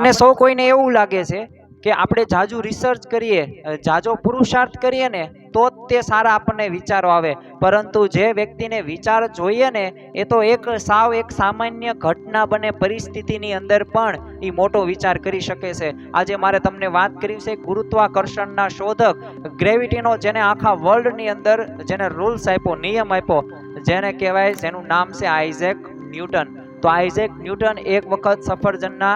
આપણને સૌ કોઈને એવું લાગે છે કે આપણે જાજુ રિસર્ચ કરીએ, જાજો પુરુષાર્થ કરીએ ને તો જ તે સારા આપણને વિચારો આવે, પરંતુ જે વ્યક્તિને વિચાર જોઈએ ને એ તો એક સામાન્ય ઘટના બને પરિસ્થિતિની અંદર પણ એ મોટો વિચાર કરી શકે છે. આજે મારે તમને વાત કરી છે ગુરુત્વાકર્ષણના શોધક, ગ્રેવિટીનો, જેને આખા વર્લ્ડની અંદર જેને રૂલ્સ આપ્યો, નિયમ આપ્યો, જેને કહેવાય, જેનું નામ છે આઇઝેક ન્યૂટન. તો આઇઝેક ન્યૂટન એક વખત સફરજનના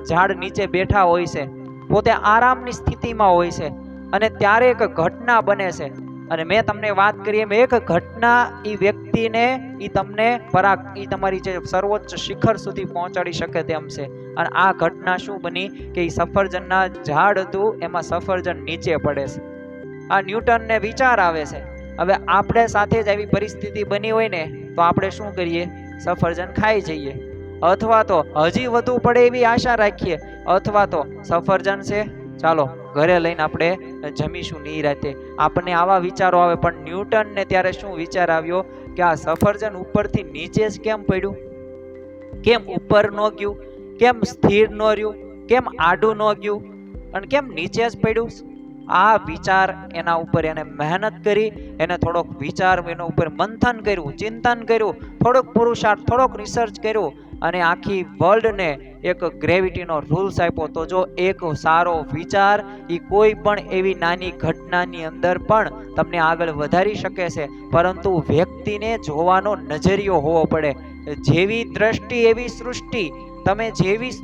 ઝાડ નીચે બેઠા હોય છે, પોતે આરામની સ્થિતિમાં હોય છે, અને ત્યારે એક ઘટના બને છે. અને મેં તમને વાત કરી એમ એક ઘટના એ વ્યક્તિને તમારી જે સર્વોચ્ચ શિખર સુધી પહોંચાડી શકે તેમ છે. અને આ ઘટના શું બની કે એ સફરજનના ઝાડ હતું એમાં સફરજન નીચે પડે છે. આ ન્યૂટનને વિચાર આવે છે, હવે આપણે સાથે જ આવી પરિસ્થિતિ બની હોય ને તો આપણે શું કરીએ? સફરજન ખાઈ જઈએ, અથવા તો હજી વધુ પડે એવી આશા રાખીએ, અથવા તો સફરજન છે ચાલો ઘરે લઈને આપણે જમીશું નિરાંતે. આપણને આવા વિચારો આવે. પણ ન્યૂટનને ત્યારે શું વિચાર આવ્યો કે આ સફરજન ઉપરથી નીચે જ કેમ પડ્યું? કેમ ઉપર ન ગયું? કેમ સ્થિર ન રહ્યું? કેમ આડું ન ગયું? અને કેમ નીચે જ પડ્યું? આ વિચાર એના ઉપર એને મહેનત કરી, એને થોડોક વિચાર એના ઉપર મંથન કર્યું, ચિંતન કર્યું, થોડોક પુરુષાર્થ, થોડોક રિસર્ચ કર્યું, અને આખી વર્લ્ડને એક ગ્રેવિટીનો રૂલ્સ આપ્યો. તો જો એક સારો વિચાર એ કોઈ પણ એવી નાની ઘટનાની અંદર પણ તમને આગળ વધારી શકે છે, પરંતુ વ્યક્તિને જોવાનો નજરિયો હોવો પડે. જેવી દ્રષ્ટિ એવી સૃષ્ટિ. તમે જેવી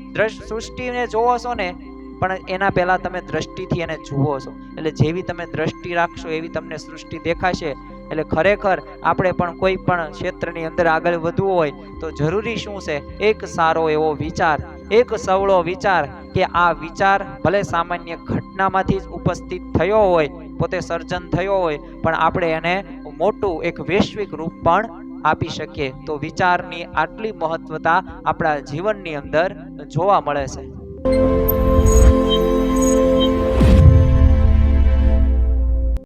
સૃષ્ટિને જોવો છો ને, પણ એના પહેલા તમે દ્રષ્ટિથી એને જુઓ છો, એટલે જેવી તમે દ્રષ્ટિ રાખશો એવી તમને સૃષ્ટિ દેખાશે. એટલે ખરેખર આપણે પણ કોઈ પણ ક્ષેત્રની અંદર આગળ વધવું હોય તો જરૂરી શું છે? એક સારો એવો વિચાર, એક સવળો વિચાર, કે આ વિચાર ભલે સામાન્ય ઘટનામાંથી જ ઉપસ્થિત થયો હોય, પોતે સર્જન થયો હોય, પણ આપણે એને મોટું એક વૈશ્વિક રૂપ પણ આપી શકીએ. તો વિચારની આટલી મહત્વતા આપણા જીવનની અંદર જોવા મળે છે.